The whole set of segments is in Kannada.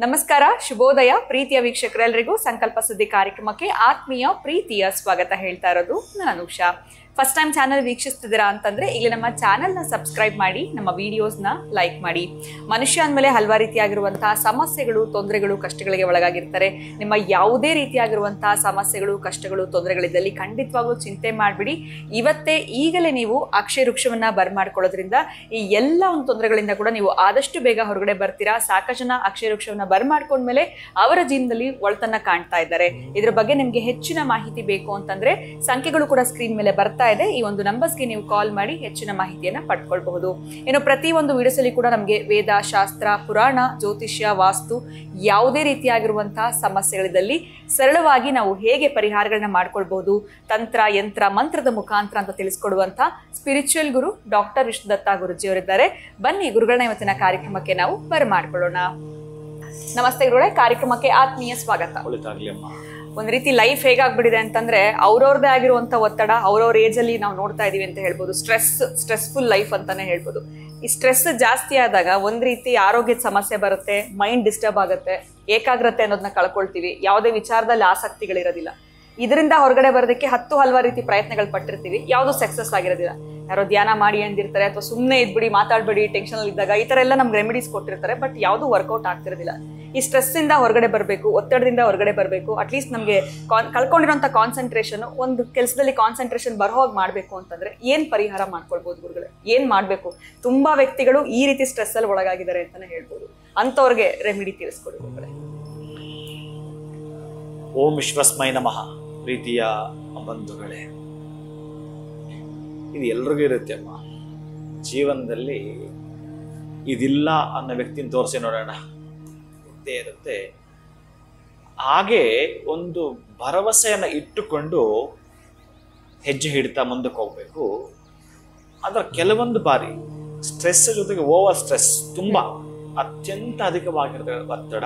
ನಮಸ್ಕಾರ, ಶುಭೋದಯ ಪ್ರೀತಿಯ ವೀಕ್ಷಕರೆಲ್ಲರಿಗೂ ಸಂಕಲ್ಪ ಸುದ್ದಿ ಕಾರ್ಯಕ್ರಮಕ್ಕೆ ಆತ್ಮೀಯ ಪ್ರೀತಿಯ ಸ್ವಾಗತ ಹೇಳ್ತಾ ಇರೋದು ನಾನು ಉಷಾ. ಫಸ್ಟ್ ಟೈಮ್ ಚಾನಲ್ ವೀಕ್ಷಿಸ್ತಿದ್ದೀರಾ ಅಂತಂದ್ರೆ ಇಲ್ಲಿ ನಮ್ಮ ಚಾನಲ್ನ ಸಬ್ಸ್ಕ್ರೈಬ್ ಮಾಡಿ, ನಮ್ಮ ವಿಡಿಯೋಸ್ನ ಲೈಕ್ ಮಾಡಿ. ಮನುಷ್ಯ ಅಂದಮೇಲೆ ಹಲವಾರು ರೀತಿಯಾಗಿರುವಂತಹ ಸಮಸ್ಯೆಗಳು, ತೊಂದರೆಗಳು, ಕಷ್ಟಗಳಿಗೆ ಒಳಗಾಗಿರ್ತಾರೆ. ನಿಮ್ಮ ಯಾವುದೇ ರೀತಿಯಾಗಿರುವಂತಹ ಸಮಸ್ಯೆಗಳು, ಕಷ್ಟಗಳು, ತೊಂದರೆಗಳಿದ್ದಲ್ಲಿ ಖಂಡಿತವಾಗ್ಲೂ ಚಿಂತೆ ಮಾಡಿಬಿಡಿ. ಇವತ್ತೇ ಈಗಲೇ ನೀವು ಅಕ್ಷಯ ವೃಕ್ಷವನ್ನ ಬರ್ಮಾಡ್ಕೊಳ್ಳೋದ್ರಿಂದ ಈ ಎಲ್ಲ ಒಂದು ತೊಂದರೆಗಳಿಂದ ಕೂಡ ನೀವು ಆದಷ್ಟು ಬೇಗ ಹೊರಗಡೆ ಬರ್ತೀರಾ. ಸಾಕಷ್ಟು ಜನ ಅಕ್ಷಯ ವೃಕ್ಷವನ್ನ ಬರ್ಮಾಡ್ಕೊಂಡ್ಮೇಲೆ ಅವರ ಜೀವನದಲ್ಲಿ ಒಳ್ತನ್ನ ಕಾಣ್ತಾ ಇದ್ದಾರೆ. ಇದ್ರ ಬಗ್ಗೆ ನಿಮ್ಗೆ ಹೆಚ್ಚಿನ ಮಾಹಿತಿ ಬೇಕು ಅಂತಂದ್ರೆ ಸಂಖ್ಯೆಗಳು ಕೂಡ ಸ್ಕ್ರೀನ್ ಮೇಲೆ ಬರ್ತಾ ಇದೆ. ಈ ಒಂದು ನಂಬರ್ಸ್ಗೆ ನೀವು ಕಾಲ್ ಮಾಡಿ ಹೆಚ್ಚಿನ ಮಾಹಿತಿಯನ್ನ ಪಡ್ಕೊಳ್ಬಹುದು. ಇನ್ನು ಪ್ರತಿ ಒಂದು ವಿಡಿಯೋಸ್ ಅಲ್ಲಿ ಕೂಡ ನಮಗೆ ವೇದ, ಶಾಸ್ತ್ರ, ಪುರಾಣ, ಜ್ಯೋತಿಷ್ಯ, ವಾಸ್ತು ಯಾವುದೇ ರೀತಿಯಾಗಿರುವಂತಹ ಸಮಸ್ಯೆಗಳಿದ್ದಲ್ಲಿ ಸರಳವಾಗಿ ನಾವು ಹೇಗೆ ಪರಿಹಾರಗಳನ್ನ ಮಾಡ್ಕೊಳ್ಬಹುದು, ತಂತ್ರ, ಯಂತ್ರ, ಮಂತ್ರದ ಮುಖಾಂತರ ಅಂತ ತಿಳಿಸ್ಕೊಡುವಂತಹ ಸ್ಪಿರಿಚುವಲ್ ಗುರು ಡಾಕ್ಟರ್ ವಿಷ್ಣುದತ್ತ ಗುರುಜಿ ಅವರಿದ್ದಾರೆ. ಬನ್ನಿ ಗುರುಗಳನ್ನ ಇವತ್ತಿನ ಕಾರ್ಯಕ್ರಮಕ್ಕೆ ನಾವು ಬರ್ಮಾಡ್ಕೊಳ್ಳೋಣ. ನಮಸ್ತೆ ಗುರುಗಳೇ, ಕಾರ್ಯಕ್ರಮಕ್ಕೆ ಆತ್ಮೀಯ ಸ್ವಾಗತ. ಒಂದ್ ರೀತಿ ಲೈಫ್ ಹೇಗಾಗ್ಬಿಟ್ಟಿದೆ ಅಂತಂದ್ರೆ ಅವ್ರವ್ರದೇ ಆಗಿರುವಂತ ಒತ್ತಡ, ಅವ್ರವ್ರ ಏಜ್ ಅಲ್ಲಿ ನಾವು ನೋಡ್ತಾ ಇದೀವಿ ಅಂತ ಹೇಳ್ಬೋದು. ಸ್ಟ್ರೆಸ್ಫುಲ್ ಲೈಫ್ ಅಂತಾನೆ ಹೇಳ್ಬೋದು. ಈ ಸ್ಟ್ರೆಸ್ ಜಾಸ್ತಿ ಆದಾಗ ಒಂದ್ ರೀತಿ ಆರೋಗ್ಯದ ಸಮಸ್ಯೆ ಬರುತ್ತೆ, ಮೈಂಡ್ ಡಿಸ್ಟರ್ಬ್ ಆಗುತ್ತೆ, ಏಕಾಗ್ರತೆ ಅನ್ನೋದನ್ನ ಕಳ್ಕೊಳ್ತೀವಿ, ಯಾವುದೇ ವಿಚಾರದಲ್ಲಿ ಆಸಕ್ತಿಗಳಿರೋದಿಲ್ಲ. ಇದರಿಂದ ಹೊರಗಡೆ ಬರೋದಕ್ಕೆ ಹಲವಾರು ರೀತಿ ಪ್ರಯತ್ನಗಳು ಪಟ್ಟಿರ್ತೀವಿ, ಯಾವುದು ಸಕ್ಸಸ್ ಆಗಿರೋದಿಲ್ಲ. ಯಾರೋ ಧ್ಯಾನ ಮಾಡಿ ಅಂದಿರ್ತಾರೆ, ಅಥವಾ ಸುಮ್ಮನೆ ಇದ್ಬಿಡಿ, ಮಾತಾಡ್ಬೇಡಿ, ಟೆನ್ಷನ್ ಅಲ್ಲಿ ಇದ್ದಾಗ ಈ ತರ ಎಲ್ಲ ನಮ್ಗೆ ರೆಮಿಡೀಸ್ ಕೊಟ್ಟಿರ್ತಾರೆ. ಬಟ್ ಯಾವುದು ವರ್ಕೌಟ್ ಆಗ್ತಿರೋದಿಲ್ಲ. ಈ ಸ್ಟ್ರೆಸ್ ಇಂದ ಹೊರಗಡೆ ಬರಬೇಕು, ಒತ್ತಡದಿಂದ ಹೊರಗಡೆ ಬರಬೇಕು. ಅಟ್ಲೀಸ್ಟ್ ನಮಗೆ ಕಳ್ಕೊಂಡಿರೋಂಥ ಕಾನ್ಸಂಟ್ರೇಷನ್, ಒಂದು ಕೆಲಸದಲ್ಲಿ ಕಾನ್ಸಂಟ್ರೇಷನ್ ಬರೋ ಹಾಗೆ ಮಾಡಬೇಕು ಅಂತಂದ್ರೆ ಏನ್ ಪರಿಹಾರ ಮಾಡ್ಕೊಳ್ಬಹುದು ಗುರುಗಳೇ? ಏನ್ ಮಾಡ್ಬೇಕು? ತುಂಬಾ ವ್ಯಕ್ತಿಗಳು ಈ ರೀತಿ ಸ್ಟ್ರೆಸ್ ಅಲ್ಲಿ ಒಳಗಾಗಿದ್ದಾರೆ ಅಂತಾನೆ ಹೇಳ್ಬೋದು. ಅಂತವ್ರಿಗೆ ರೆಮಿಡಿ ತಿಳಿಸ್ಕೊಡಿ ಗುರುಗಳೇ. ಓಂ ವಿಶ್ವಸ್ಮೈ ನಮಃ. ಪ್ರೀತಿಯ ಬಂಧುಗಳೇ, ಇದು ಎಲ್ರಿಗೂ ಇರುತ್ತೆ ಅಮ್ಮ. ಜೀವನದಲ್ಲಿ ಇದಿಲ್ಲ ಅನ್ನೋ ವ್ಯಕ್ತಿನ ತೋರಿಸಿ ನೋಡೋಣ, ಇದ್ದೇ ಇರುತ್ತೆ. ಹಾಗೆ ಒಂದು ಭರವಸೆಯನ್ನು ಇಟ್ಟುಕೊಂಡು ಹೆಜ್ಜೆ ಹಿಡಿತಾ ಮುಂದಕ್ಕೆ ಹೋಗ್ಬೇಕು. ಅದರ ಕೆಲವೊಂದು ಬಾರಿ ಸ್ಟ್ರೆಸ್ ಜೊತೆಗೆ ಓವರ್ ಸ್ಟ್ರೆಸ್, ತುಂಬ ಅತ್ಯಂತ ಅಧಿಕವಾಗಿರೋ ಒತ್ತಡ,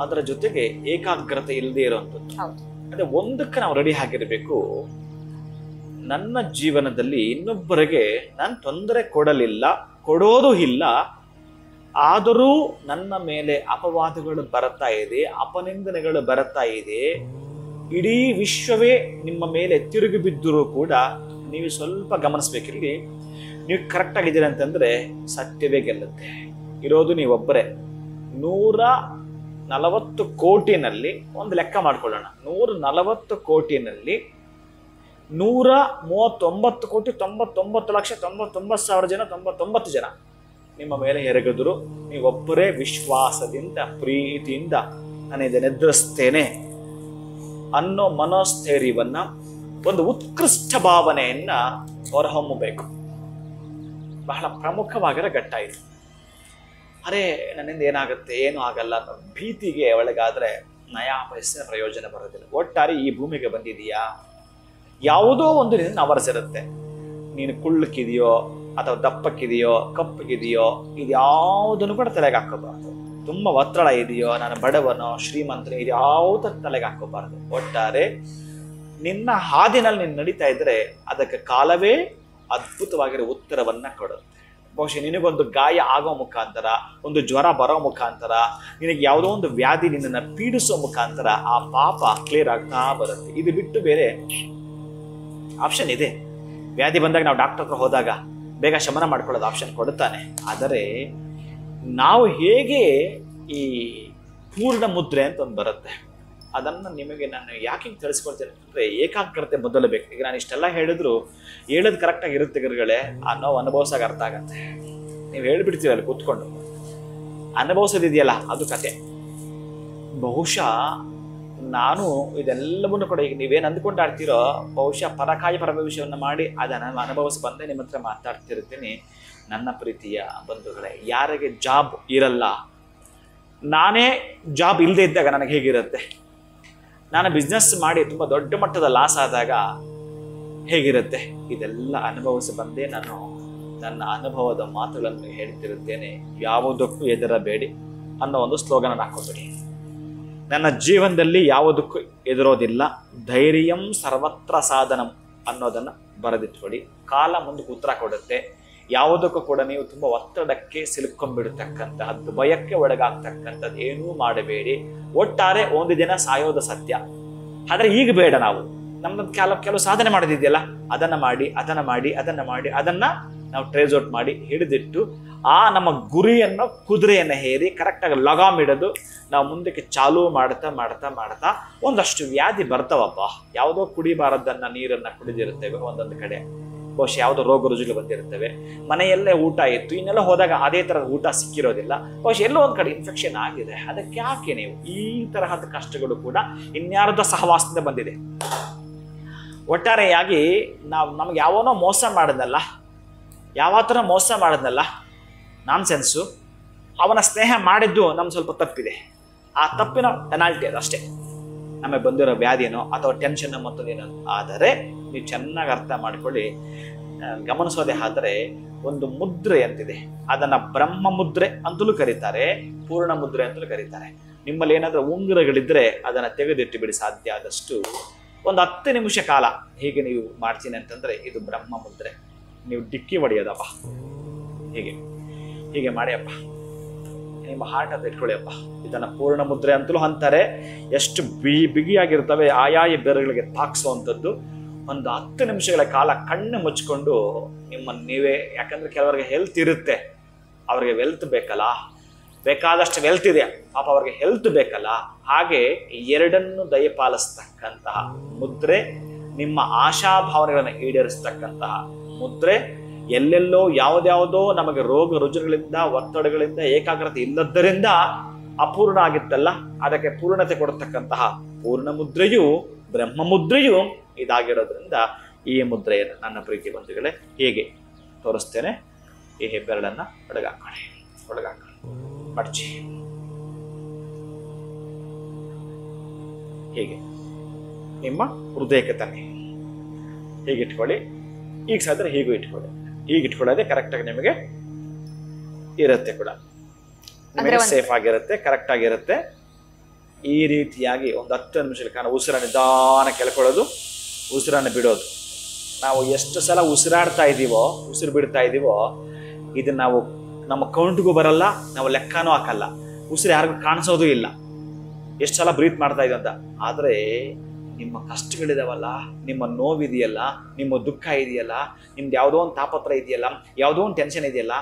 ಅದರ ಜೊತೆಗೆ ಏಕಾಗ್ರತೆ ಇಲ್ಲದೆ ಇರುವಂಥದ್ದು. ಅದೇ ಒಂದಕ್ಕೆ ನಾವು ರೆಡಿ ಆಗಿರಬೇಕು. ನನ್ನ ಜೀವನದಲ್ಲಿ ಇನ್ನೊಬ್ಬರಿಗೆ ನಾನು ತೊಂದರೆ ಕೊಡೋದು ಇಲ್ಲ, ಆದರೂ ನನ್ನ ಮೇಲೆ ಅಪವಾದಗಳು ಬರ್ತಾ ಇದೆ, ಅಪನಿಂದನೆಗಳು ಬರ್ತಾ ಇದೆ, ಇಡೀ ವಿಶ್ವವೇ ನಿಮ್ಮ ಮೇಲೆ ತಿರುಗಿ ಬಿದ್ದರೂ ಕೂಡ ನೀವು ಸ್ವಲ್ಪ ಗಮನಿಸ್ಬೇಕಿರಲಿ. ನೀವು ಕರೆಕ್ಟ್ ಆಗಿದ್ದೀರ ಅಂತಂದ್ರೆ ಸತ್ಯವೇ ಗೆಲ್ಲುತ್ತೆ. ಇರೋದು ನೀವೊಬ್ಬರೇ. 140 ಕೋಟಿನಲ್ಲಿ ಒಂದು ಲೆಕ್ಕ ಮಾಡ್ಕೊಳ್ಳೋಣ. 140 ಕೋಟಿನಲ್ಲಿ 139 ಕೋಟಿ 99,99,000 ಜನ, 99 ಜನ ನಿಮ್ಮ ಮೇಲೆ ಎರಗಿದ್ರು. ನೀವೊಬ್ಬರೇ ವಿಶ್ವಾಸದಿಂದ, ಪ್ರೀತಿಯಿಂದ ನಾನು ಇದನ್ನು ಎದುರಿಸ್ತೇನೆ ಅನ್ನೋ ಮನೋಸ್ಥೈರ್ಯವನ್ನ, ಒಂದು ಉತ್ಕೃಷ್ಟ ಭಾವನೆಯನ್ನ ಹೊರಹೊಮ್ಮಬೇಕು. ಬಹಳ ಪ್ರಮುಖವಾಗಿರೋ ಘಟ್ಟ ಇದು. ಅರೆ ನನ್ನಿಂದ ಏನಾಗುತ್ತೆ, ಏನೂ ಆಗಲ್ಲ ಅನ್ನೋ ಭೀತಿಗೆ ಒಳಗಾದ್ರೆ ನಯಾ ಪೈಸೆ ಪ್ರಯೋಜನ ಬರೋದಿಲ್ಲ. ಒಟ್ಟಾರೆ ಈ ಭೂಮಿಗೆ ಬಂದಿದೆಯಾ, ಯಾವುದೋ ಒಂದು ನಿನ್ನ ಅವರ್ಸಿರುತ್ತೆ. ನೀನು ಕುಳ್ಳಕ್ಕಿದೆಯೋ ಅಥವಾ ದಪ್ಪಕ್ಕಿದೆಯೋ, ಕಪ್ಪಗಿದೆಯೋ, ಇದು ಯಾವುದನ್ನು ಕೂಡ ತಲೆಗೆ ಹಾಕೋಬಾರ್ದು. ತುಂಬ ಒತ್ತಡ ಇದೆಯೋ, ನಾನು ಬಡವನೋ ಶ್ರೀಮಂತನೋ, ಇದು ಯಾವುದೂ ತಲೆಗೆ ಹಾಕೋಬಾರ್ದು. ಒಟ್ಟಾರೆ ನಿನ್ನ ಹಾದಿನಲ್ಲಿ ನೀನು ನಡೀತಾ ಇದ್ರೆ ಅದಕ್ಕೆ ಕಾಲವೇ ಅದ್ಭುತವಾಗಿರೋ ಉತ್ತರವನ್ನ ಕೊಡುತ್ತೆ. ಬಹುಶಃ ನಿನಗೊಂದು ಗಾಯ ಆಗೋ ಮುಖಾಂತರ, ಒಂದು ಜ್ವರ ಬರೋ ಮುಖಾಂತರ, ನಿನಗೆ ಯಾವುದೋ ಒಂದು ವ್ಯಾಧಿ ನಿನ್ನನ್ನು ಪೀಡಿಸೋ ಮುಖಾಂತರ ಆ ಪಾಪ ಕ್ಲಿಯರ್ ಆಗ್ತಾ ಬರುತ್ತೆ. ಇದು ಬಿಟ್ಟು ಬೇರೆ ಆಪ್ಷನ್ ಇದೆ. ವ್ಯಾಧಿ ಬಂದಾಗ ನಾವು ಡಾಕ್ಟರ್ ಹತ್ರ ಹೋದಾಗ ಬೇಗ ಶಮನ ಮಾಡ್ಕೊಳ್ಳೋದು ಆಪ್ಷನ್ ಕೊಡುತ್ತಾನೆ. ಆದರೆ ನಾವು ಹೇಗೆ ಈ ಪೂರ್ಣ ಮುದ್ರೆ ಅಂತ ಒಂದು ಬರುತ್ತೆ, ಅದನ್ನು ನಿಮಗೆ ನಾನು ಯಾಕೆ ತಿಳಿಸ್ಕೊಳ್ತೇನೆ ಅಂದರೆ ಏಕಾಗ್ರತೆ ಮೊದಲು ಬೇಕು. ಈಗ ನಾನು ಇಷ್ಟೆಲ್ಲ ಹೇಳಿದ್ರು ಹೇಳೋದು ಕರೆಕ್ಟಾಗಿ ಇರುತ್ತೆ ಗುರುಗಳೇ, ಆ ನೋವು ಅನುಭವಿಸಾಗ ಅರ್ಥ ಆಗತ್ತೆ. ನೀವು ಹೇಳ್ಬಿಡ್ತೀರಲ್ಲ ಕೂತ್ಕೊಂಡು, ಅನುಭವಿಸೋದಿದೆಯಲ್ಲ ಅದು ಕತೆ. ಬಹುಶಃ ನಾನು ಇದೆಲ್ಲವನ್ನೂ ಕೂಡ ಈಗ ನೀವೇನು ಅಂದ್ಕೊಂಡಾಡ್ತೀರೋ, ಬಹುಶಃ ಪರಕಾಯ ಪರಭವಿಷ್ಯವನ್ನು ಮಾಡಿ ಅದನ್ನು ಅನುಭವಿಸಿ ಬಂದೇ ನಿಮ್ಮ ಹತ್ರ ಮಾತಾಡ್ತಿರ್ತೀನಿ. ನನ್ನ ಪ್ರೀತಿಯ ಬಂಧುಗಳೇ, ಯಾರಿಗೆ ಜಾಬ್ ಇರಲ್ಲ, ನಾನೇ ಜಾಬ್ ಇಲ್ಲದೆ ಇದ್ದಾಗ ನನಗೆ ಹೇಗಿರುತ್ತೆ, ನಾನು ಬಿಸ್ನೆಸ್ ಮಾಡಿ ತುಂಬ ದೊಡ್ಡ ಮಟ್ಟದ ಲಾಸ್ ಆದಾಗ ಹೇಗಿರುತ್ತೆ, ಇದೆಲ್ಲ ಅನುಭವಿಸಿ ಬಂದೇ ನಾನು ನನ್ನ ಅನುಭವದ ಮಾತುಗಳನ್ನು ಹೇಳ್ತಿರುತ್ತೇನೆ. ಯಾವುದಕ್ಕೂ ಹೆದರಬೇಡಿ ಅನ್ನೋ ಒಂದು ಸ್ಲೋಗನ್ ಹಾಕೋಬೇಡಿ. ನನ್ನ ಜೀವನದಲ್ಲಿ ಯಾವುದಕ್ಕೂ ಹೆದರೋದಿಲ್ಲ, ಧೈರ್ಯಂ ಸರ್ವತ್ರ ಸಾಧನಂ ಅನ್ನೋದನ್ನು ಬರೆದಿಟ್ಕೊಳ್ಳಿ. ಕಾಲ ಮುಂದಕ್ಕೆ ಉತ್ತರ ಕೊಡುತ್ತೆ. ಯಾವುದಕ್ಕೂ ಕೂಡ ನೀವು ತುಂಬ ಒತ್ತಡಕ್ಕೆ ಸಿಲುಕೊಂಡ್ಬಿಡ್ತಕ್ಕಂತಹದ್ದು, ಭಯಕ್ಕೆ ಒಳಗಾಗ್ತಕ್ಕಂಥದ್ದು ಏನೂ ಮಾಡಬೇಡಿ. ಒಟ್ಟಾರೆ ಒಂದು ದಿನ ಸಾಯೋದು ಸತ್ಯ, ಆದ್ರೆ ಈಗ ಬೇಡ. ನಾವು ನಮ್ದು ಕೆಲವು ಸಾಧನೆ ಮಾಡೋದಿದೆಯಲ್ಲ, ಅದನ್ನ ಮಾಡಿ ನಾವು ಟ್ರೇಸ್ ಔಟ್ ಮಾಡಿ ಹಿಡಿದಿಟ್ಟು ಆ ನಮ್ಮ ಗುರಿಯನ್ನು ಕುದುರೆಯನ್ನು ಹೇರಿ ಕರೆಕ್ಟಾಗಿ ಲಗಾಮ್ ಇಡೋದು. ನಾವು ಮುಂದಕ್ಕೆ ಚಾಲೂ ಮಾಡ್ತಾ ಒಂದಷ್ಟು ವ್ಯಾಧಿ ಬರ್ತಾವಪ್ಪ. ಯಾವುದೋ ಕುಡಿಬಾರದನ್ನ ನೀರನ್ನ ಕುಡಿದಿರುತ್ತೇವೆ, ಒಂದೊಂದು ಕಡೆ ಬಹುಶಃ ಯಾವುದೋ ರೋಗ ರುಜಿಗಳು ಬಂದಿರುತ್ತವೆ. ಮನೆಯಲ್ಲೇ ಊಟ ಇತ್ತು, ಇನ್ನೆಲ್ಲ ಹೋದಾಗ ಅದೇ ತರದ ಊಟ ಸಿಕ್ಕಿರೋದಿಲ್ಲ, ಬಹುಶಃ ಎಲ್ಲೋ ಒಂದ್ ಕಡೆ ಇನ್ಫೆಕ್ಷನ್ ಆಗಿದೆ. ಅದಕ್ಕೆ ಯಾಕೆ ನೀವು ಈ ತರಹದ ಕಷ್ಟಗಳು ಕೂಡ ಇನ್ಯಾರದ ಸಹವಾಸದಿಂದ ಬಂದಿದೆ. ಒಟ್ಟಾರೆಯಾಗಿ ನಮ್ಗೆ ಯಾವನೋ ಮೋಸ ಮಾಡಿದ್ನಲ್ಲ, ಮೋಸ ಮಾಡಿದ್ನಲ್ಲ, ನಾನ್ ಸೆನ್ಸು. ಅವನ ಸ್ನೇಹ ಮಾಡಿದ್ದು ನಮ್ಗೆ ಸ್ವಲ್ಪ ತಪ್ಪಿದೆ. ಆ ತಪ್ಪಿನ ಪೆನಾಲ್ಟಿ ಅದು ಅಷ್ಟೇ. ನಮಗೆ ಬಂದಿರೋ ವ್ಯಾಧಿನೋ ಅಥವಾ ಟೆನ್ಷನ್ ಮತ್ತದೇನೋ. ಆದರೆ ನೀವು ಚೆನ್ನಾಗಿ ಅರ್ಥ ಮಾಡ್ಕೊಳ್ಳಿ, ಗಮನಿಸೋದೇ ಆದರೆ ಒಂದು ಮುದ್ರೆ ಅಂತಿದೆ. ಅದನ್ನ ಬ್ರಹ್ಮ ಮುದ್ರೆ ಅಂತಲೂ ಕರೀತಾರೆ, ಪೂರ್ಣ ಮುದ್ರೆ ಅಂತಲೂ ಕರೀತಾರೆ. ನಿಮ್ಮಲ್ಲಿ ಏನಾದರೂ ಉಂಗುರಗಳಿದ್ರೆ ಅದನ್ನ ತೆಗೆದಿಟ್ಟು ಬಿಡಿ. ಸಾಧ್ಯ ಆದಷ್ಟು ಒಂದು 10 ನಿಮಿಷ ಕಾಲ ಹೀಗೆ ನೀವು ಮಾಡ್ತೀನಿ ಅಂತಂದ್ರೆ ಇದು ಬ್ರಹ್ಮ ಮುದ್ರೆ. ನೀವು ಡಿಕ್ಕಿ ಹೊಡೆಯೋದಪ್ಪ, ಹೀಗೆ ಮಾಡಿಯಪ್ಪ, ನಿಮ್ಮ ಹಾರ್ಟ್ ಅಂತ ಇಟ್ಕೊಳ್ಳಿಯಪ್ಪ. ಇದನ್ನ ಪೂರ್ಣ ಮುದ್ರೆ ಅಂತಲೂ ಅಂತಾರೆ. ಎಷ್ಟು ಬಿಗಿಯಾಗಿರ್ತವೆ, ಆಯಾಯ ಬೆರಗಳಿಗೆ ತಾಕ್ಸುವಂಥದ್ದು. ಒಂದು 10 ನಿಮಿಷಗಳ ಕಾಲ ಕಣ್ಣು ಮುಚ್ಕೊಂಡು ನಿಮ್ಮನ್ನು ನೀವೇ, ಯಾಕಂದ್ರೆ ಕೆಲವರಿಗೆ ಹೆಲ್ತ್ ಇರುತ್ತೆ, ಅವ್ರಿಗೆ ವೆಲ್ತ್ ಬೇಕಲ್ಲ, ಬೇಕಾದಷ್ಟು ವೆಲ್ತ್ ಇದೆ ಪಾಪ, ಅವ್ರಿಗೆ ಹೆಲ್ತ್ ಬೇಕಲ್ಲ. ಹಾಗೆ ಎರಡನ್ನು ದಯಪಾಲಿಸ್ತಕ್ಕಂತಹ ಮುದ್ರೆ, ನಿಮ್ಮ ಆಶಾಭಾವನೆಗಳನ್ನು ಈಡೇರಿಸ್ತಕ್ಕಂತಹ ಮುದ್ರೆ. ಎಲ್ಲೆಲ್ಲೋ ಯಾವುದ್ಯಾವುದೋ ನಮಗೆ ರೋಗ ರುಜಿನಗಳಿಂದ, ಒತ್ತಡಗಳಿಂದ, ಏಕಾಗ್ರತೆ ಇಲ್ಲದ್ದರಿಂದ ಅಪೂರ್ಣ ಆಗಿತ್ತಲ್ಲ, ಅದಕ್ಕೆ ಪೂರ್ಣತೆ ಕೊಡತಕ್ಕಂತಹ ಪೂರ್ಣ ಮುದ್ರೆಯು ಬ್ರಹ್ಮ ಮುದ್ರೆಯು ಇದಾಗಿರೋದ್ರಿಂದ ಈ ಮುದ್ರೆಯನ್ನು ನನ್ನ ಪ್ರೀತಿ ಬಂಧುಗಳೇ ಹೇಗೆ ತೋರಿಸ್ತೇನೆ. ಈ ಹೆಬ್ಬೆರಳನ್ನ ಒಳಗಾಕೊಳ್ಳಿ, ಮಡಚಿ ಹೀಗೆ ನಿಮ್ಮ ಹೃದಯಕ್ಕೆ ತನ್ನಿ. ಹೀಗೆ ಇಟ್ಕೊಳ್ಳಿ. ಈಗ ಸಾಧ್ರೆ ಹೀಗೂ ಇಟ್ಕೊಳ್ಳಿ. ಹೀಗೆ ಇಟ್ಕೊಳ್ಳೋದೇ ಕರೆಕ್ಟಾಗಿ ನಿಮಗೆ ಇರುತ್ತೆ, ಕೂಡ ನಿಮಗೆ ಸೇಫ್ ಆಗಿರುತ್ತೆ, ಕರೆಕ್ಟ್ ಆಗಿರುತ್ತೆ. ಈ ರೀತಿಯಾಗಿ ಒಂದು 10 ನಿಮಿಷಗಳ ಕಾಲ ಉಸಿರನ್ನು ನಿಧಾನ ಕೆಳ್ಕೊಳ್ಳೋದು, ಉಸಿರನ್ನು ಬಿಡೋದು. ನಾವು ಎಷ್ಟು ಸಲ ಉಸಿರಾಡ್ತಾ ಇದ್ದೀವೋ, ಉಸಿರು ಬಿಡ್ತಾ ಇದ್ದೀವೋ, ಇದನ್ನ ನಾವು ನಮ್ಮ ಕೌಂಟ್ಗೂ ಬರಲ್ಲ, ನಾವು ಲೆಕ್ಕನೂ ಹಾಕಲ್ಲ, ಉಸಿರು ಯಾರಿಗೂ ಕಾಣಿಸೋದು ಇಲ್ಲ, ಎಷ್ಟು ಸಲ ಬ್ರೀತ್ ಮಾಡ್ತಾ ಇದ್ದೀವಿ ಅಂತ. ಆದರೆ ನಿಮ್ಮ ಕಷ್ಟಗಳಿದಾವಲ್ಲ, ನಿಮ್ಮ ನೋವಿದೆಯಲ್ಲ, ನಿಮ್ಮ ದುಃಖ ಇದೆಯಲ್ಲ, ನಿಮ್ದು ಯಾವುದೋ ಒಂದು ತಾಪತ್ರ ಇದೆಯಲ್ಲ, ಯಾವುದೋ ಒಂದು ಟೆನ್ಷನ್ ಇದೆಯಲ್ಲ,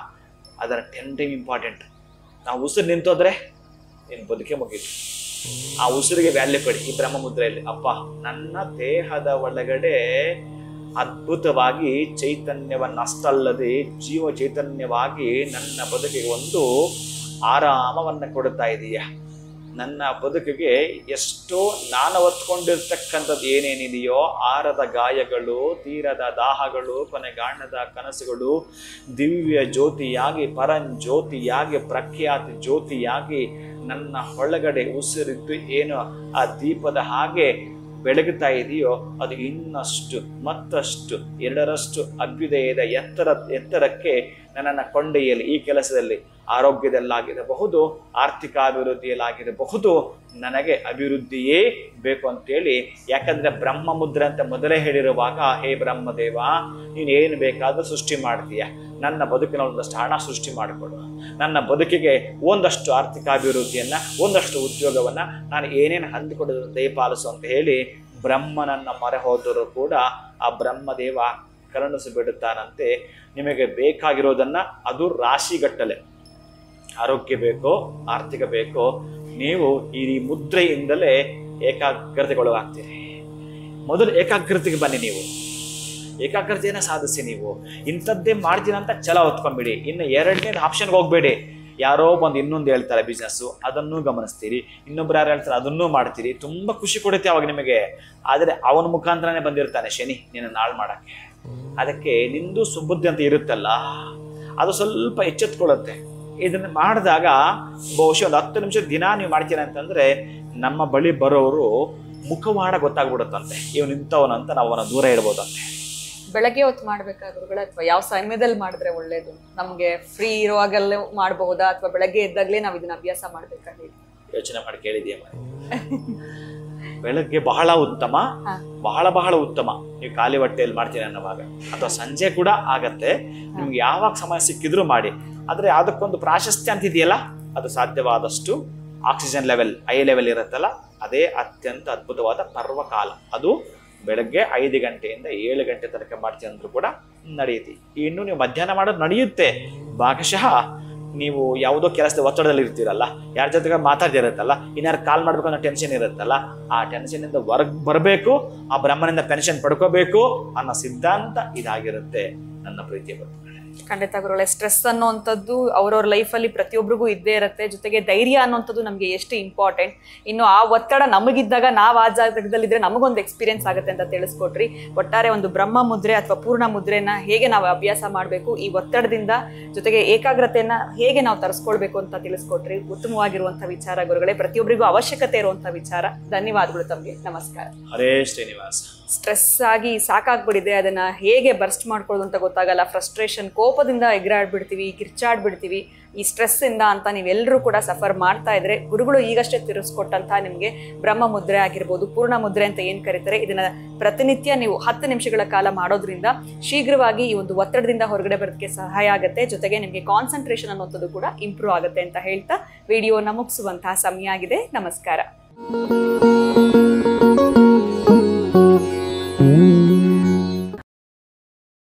ಅದರ 10 ಟೈಮ್ ಇಂಪಾರ್ಟೆಂಟ್. ನಾವು ಉಸಿರು ನಿಂತೋದ್ರೆ ನಿನ್ನ ಬದುಕೆ ಮುಗೀತು. ಆ ಉಸಿರಿಗೆ ವ್ಯಾಲ್ಯೂ ಕೊಡಿ. ಈ ಬ್ರಹ್ಮ ಮುದ್ರೆಯಲ್ಲಿ ಅಪ್ಪ ನನ್ನ ದೇಹದ ಒಳಗಡೆ ಅದ್ಭುತವಾಗಿ ಚೈತನ್ಯವನ್ನಷ್ಟಲ್ಲದೆ ಜೀವ ಚೈತನ್ಯವಾಗಿ ನನ್ನ ಬದುಕಿಗೆ ಒಂದು ಆರಾಮವನ್ನು ಕೊಡುತ್ತಾ ಇದೀಯ. ನನ್ನ ಬದುಕಿಗೆ ಎಷ್ಟೋ ನಾನು ಹೊತ್ಕೊಂಡಿರ್ತಕ್ಕಂಥದ್ದು ಏನೇನಿದೆಯೋ, ಆರದ ಗಾಯಗಳು, ತೀರದ ದಾಹಗಳು, ಕೊನೆಗಾಣದ ಕನಸುಗಳು, ದಿವ್ಯ ಜ್ಯೋತಿಯಾಗಿ, ಪರಂಜ್ಯೋತಿಯಾಗಿ, ಪ್ರಖ್ಯಾತಿ ಜ್ಯೋತಿಯಾಗಿ ನನ್ನ ಒಳಗಡೆ ಉಸಿರಿದ್ದು ಏನು ಆ ದೀಪದ ಹಾಗೆ ಬೆಳಗುತ್ತಾ ಇದೆಯೋ, ಅದು ಇನ್ನಷ್ಟು ಮತ್ತಷ್ಟು 2ರಷ್ಟು ಅಭ್ಯುದಯದ ಎತ್ತರಕ್ಕೆ ನನ್ನನ್ನು ಕೊಂಡೊಯ್ಯಲಿ. ಈ ಕೆಲಸದಲ್ಲಿ ಆರೋಗ್ಯದಲ್ಲಾಗಿರಬಹುದು, ಆರ್ಥಿಕ ಅಭಿವೃದ್ಧಿಯಲ್ಲಾಗಿರಬಹುದು, ನನಗೆ ಅಭಿವೃದ್ಧಿಯೇ ಬೇಕು ಅಂತೇಳಿ. ಯಾಕಂದ್ರೆ ಬ್ರಹ್ಮ ಮುದ್ರೆ ಅಂತ ಮೊದಲೇ ಹೇಳಿರುವಾಗ, ಹೇ ಬ್ರಹ್ಮದೇವ, ನೀನು ಏನು ಬೇಕಾದ್ರೂ ಸೃಷ್ಟಿ ಮಾಡ್ತೀಯ, ನನ್ನ ಬದುಕಿನ ಒಂದಷ್ಟು ಹಣ ಸೃಷ್ಟಿ ಮಾಡಿಕೊಡು, ನನ್ನ ಬದುಕಿಗೆ ಒಂದಷ್ಟು ಆರ್ಥಿಕ ಅಭಿವೃದ್ಧಿಯನ್ನ, ಒಂದಷ್ಟು ಉದ್ಯೋಗವನ್ನ, ನಾನು ಏನೇನು ಹಂದಿಕೊಡೋದು ದಯಪಾಲಿಸು ಅಂತ ಹೇಳಿ ಬ್ರಹ್ಮನನ್ನ ಮೊರೆ ಹೋದರೂ ಕೂಡ ಆ ಬ್ರಹ್ಮದೇವ ಕರುಣಿಸಿಬಿಡುತ್ತಾನಂತೆ. ನಿಮಗೆ ಬೇಕಾಗಿರೋದನ್ನ, ಅದು ರಾಶಿಗಟ್ಟಲೆ, ಆರೋಗ್ಯ ಬೇಕೋ, ಆರ್ಥಿಕ ಬೇಕೋ, ನೀವು ಈ ಮುದ್ರೆಯಿಂದಲೇ ಏಕಾಗ್ರತೆಗೊಳಗಾಗ್ತೀರಿ. ಮೊದಲು ಏಕಾಗ್ರತೆಗೆ ಬನ್ನಿ. ನೀವು ಏಕಾಗ್ರತೆಯನ್ನು ಸಾಧಿಸಿ. ನೀವು ಇಂಥದ್ದೇ ಮಾಡ್ತೀನಿ ಅಂತ ಛಲ ಹೊತ್ಕೊಂಡ್ಬಿಡಿ. ಇನ್ನು 2ನೇದು ಆಪ್ಷನ್ಗೆ ಹೋಗ್ಬೇಡಿ. ಯಾರೋ ಬಂದು ಇನ್ನೊಂದು ಹೇಳ್ತಾರೆ ಬಿಸ್ನೆಸ್ಸು, ಅದನ್ನೂ ಗಮನಿಸ್ತೀರಿ. ಇನ್ನೊಬ್ರು ಯಾರು ಹೇಳ್ತಾರೆ, ಅದನ್ನೂ ಮಾಡ್ತೀರಿ. ತುಂಬ ಖುಷಿ ಕೊಡುತ್ತೆ ಅವಾಗ ನಿಮಗೆ. ಆದರೆ ಅವನ ಮುಖಾಂತರನೇ ಬಂದಿರ್ತಾನೆ ಶನಿ ನಿನ್ನ ನಾಳು ಮಾಡೋಕ್ಕೆ. ಅದಕ್ಕೆ ನಿಂದು ಸುಬುದ್ಧಿ ಅಂತ ಇರುತ್ತಲ್ಲ, ಅದು ಸ್ವಲ್ಪ ಎಚ್ಚೆತ್ಕೊಳ್ಳುತ್ತೆ. ಇದನ್ನು ಮಾಡಿದಾಗ ಬಹುಶಃ ಒಂದು 10 ನಿಮಿಷ ದಿನ ನೀವು ಮಾಡ್ತೀರ ಅಂತಂದ್ರೆ ನಮ್ಮ ಬಳಿ ಬರೋರು ಮುಖವಾಡ ಗೊತ್ತಾಗ್ಬಿಡುತ್ತಂತೆ, ಇವ್ ನಿಂತವನಂತ ನಾವು ಅವನ ದೂರ ಇಡ್ಬೋದಂತೆ. ಬೆಳಗ್ಗೆ ಹೊತ್ತು ಮಾಡ್ಬೇಕಾದ್ರೆ ಅಥವಾ ಯಾವ ಸಮಯದಲ್ಲಿ ಮಾಡಿದ್ರೆ ಒಳ್ಳೇದು? ನಮ್ಗೆ ಫ್ರೀ ಇರುವಾಗಲೇ ಮಾಡಬಹುದಾ ಅಥವಾ ಬೆಳಗ್ಗೆ ಎದ್ದಾಗಲೇ ನಾವು ಇದನ್ನ ಅಭ್ಯಾಸ ಮಾಡ್ಬೇಕಾಗಿ? ಯೋಚನೆ ಮಾಡಿ ಕೇಳಿದೀಯ? ಬೆಳಗ್ಗೆ ಬಹಳ ಉತ್ತಮ, ಬಹಳ ಬಹಳ ಉತ್ತಮ. ನೀವು ಖಾಲಿ ಹೊಟ್ಟೆಯಲ್ಲಿ ಮಾಡ್ತೀನಿ ಅನ್ನೋವಾಗ, ಅಥವಾ ಸಂಜೆ ಕೂಡ ಆಗತ್ತೆ. ನಿಮ್ಗೆ ಯಾವಾಗ ಸಮಯ ಸಿಕ್ಕಿದ್ರು ಮಾಡಿ. ಆದ್ರೆ ಅದಕ್ಕೊಂದು ಪ್ರಾಶಸ್ತ್ಯ ಅಂತಿದೆಯಲ್ಲ, ಅದು ಸಾಧ್ಯವಾದಷ್ಟು ಆಕ್ಸಿಜನ್ ಲೆವೆಲ್ ಹೈ ಲೆವೆಲ್ ಇರುತ್ತಲ್ಲ, ಅದೇ ಅತ್ಯಂತ ಅದ್ಭುತವಾದ ಪರ್ವಕಾಲ. ಅದು ಬೆಳಗ್ಗೆ 5 ಗಂಟೆಯಿಂದ 7 ಗಂಟೆ ತನಕ ಮಾಡ್ತೀನಿ ಅಂದ್ರೂ ಕೂಡ ನಡೆಯುತ್ತೆ. ಇನ್ನು ನೀವು ಮಧ್ಯಾಹ್ನ ಮಾಡೋದು ನಡೆಯುತ್ತೆ. ಭಾಗಶಃ ನೀವು ಯಾವುದೋ ಕೆಲಸದ ಒತ್ತಡದಲ್ಲಿ ಇರ್ತೀರಲ್ಲ, ಯಾರ ಜೊತೆಗೆ ಮಾತಾಡ್ತಿರುತ್ತಲ್ಲ, ಇನ್ಯಾರು ಕಾಲ್ ಮಾಡ್ಬೇಕು ಅನ್ನೋ ಟೆನ್ಷನ್ ಇರುತ್ತಲ್ಲ, ಆ ಟೆನ್ಷನಿಂದ ಬರಬೇಕು, ಆ ಬ್ರಹ್ಮನಿಂದ ಪೆನ್ಷನ್ ಪಡ್ಕೋಬೇಕು ಅನ್ನೋ ಸಿದ್ಧಾಂತ ಇದಾಗಿರುತ್ತೆ ನನ್ನ ಪ್ರೀತಿಯ ಬಂಧುಗಳೇ. ಖಂಡಿತ ಗುರುಗಳೇ, ಸ್ಟ್ರೆಸ್ ಅನ್ನೋಂಥದ್ದು ಅವ್ರವ್ರ ಲೈಫಲ್ಲಿ ಪ್ರತಿಯೊಬ್ಬರಿಗೂ ಇದ್ದೇ ಇರುತ್ತೆ. ಜೊತೆಗೆ ಧೈರ್ಯ ಅನ್ನೋಂಥದ್ದು ನಮಗೆ ಎಷ್ಟು ಇಂಪಾರ್ಟೆಂಟ್. ಇನ್ನು ಆ ಒತ್ತಡ ನಮಗಿದ್ದಾಗ ನಾವು ಆ ಜಾಗದಲ್ಲಿದ್ದರೆ ನಮಗೊಂದು ಎಕ್ಸ್ಪೀರಿಯನ್ಸ್ ಆಗುತ್ತೆ ಅಂತ ತಿಳಿಸ್ಕೊಟ್ರಿ. ಒಟ್ಟಾರೆ ಒಂದು ಬ್ರಹ್ಮ ಮುದ್ರೆ ಅಥವಾ ಪೂರ್ಣ ಮುದ್ರೆನ ಹೇಗೆ ನಾವು ಅಭ್ಯಾಸ ಮಾಡಬೇಕು, ಈ ಒತ್ತಡದಿಂದ ಜೊತೆಗೆ ಏಕಾಗ್ರತೆಯನ್ನ ಹೇಗೆ ನಾವು ತರಿಸ್ಕೊಳ್ಬೇಕು ಅಂತ ತಿಳಿಸ್ಕೊಟ್ರಿ. ಉತ್ತಮವಾಗಿರುವಂಥ ವಿಚಾರ ಗುರುಗಳೇ, ಪ್ರತಿಯೊಬ್ಬರಿಗೂ ಅವಶ್ಯಕತೆ ಇರುವಂಥ ವಿಚಾರ. ಧನ್ಯವಾದಗಳು ತಮಗೆ. ನಮಸ್ಕಾರ. ಹರೇ ಶ್ರೀನಿವಾಸ. ಸ್ಟ್ರೆಸ್ ಆಗಿ ಸಾಕಾಗ್ಬಿಟ್ಟಿದೆ, ಅದನ್ನ ಹೇಗೆ ಬರ್ಸ್ಟ್ ಮಾಡ್ಕೊಳ್ಳೋದು ಅಂತ ಗೊತ್ತಾಗಲ್ಲ. ಫ್ರಸ್ಟ್ರೇಷನ್, ಕೋಪದಿಂದ ಎಗರಾಡ್ಬಿಡ್ತೀವಿ, ಕಿರ್ಚಾಡ್ಬಿಡ್ತೀವಿ ಈ ಸ್ಟ್ರೆಸ್ ಇಂದ ಅಂತ ನೀವೆಲ್ಲರೂ ಕೂಡ ಸಫರ್ ಮಾಡ್ತಾ ಇದ್ರೆ, ಗುರುಗಳು ಈಗಷ್ಟೇ ತಿಳಿಸ್ಕೊಟ್ಟಂತ ನಿಮಗೆ ಬ್ರಹ್ಮ ಮುದ್ರೆ ಆಗಿರ್ಬೋದು, ಪೂರ್ಣ ಮುದ್ರೆ ಅಂತ ಏನ್ ಕರೀತಾರೆ, ಇದನ್ನ ಪ್ರತಿನಿತ್ಯ ನೀವು 10 ನಿಮಿಷಗಳ ಕಾಲ ಮಾಡೋದ್ರಿಂದ ಶೀಘ್ರವಾಗಿ ಈ ಒಂದು ಒತ್ತಡದಿಂದ ಹೊರಗಡೆ ಬರೋದಕ್ಕೆ ಸಹಾಯ ಆಗುತ್ತೆ. ಜೊತೆಗೆ ನಿಮಗೆ ಕಾನ್ಸಂಟ್ರೇಷನ್ ಅನ್ನೋದು ಕೂಡ ಇಂಪ್ರೂವ್ ಆಗುತ್ತೆ ಅಂತ ಹೇಳ್ತಾ ವಿಡಿಯೋನ ಮುಗಿಸುವಂತಹ ಸಮಯ ಆಗಿದೆ. ನಮಸ್ಕಾರ.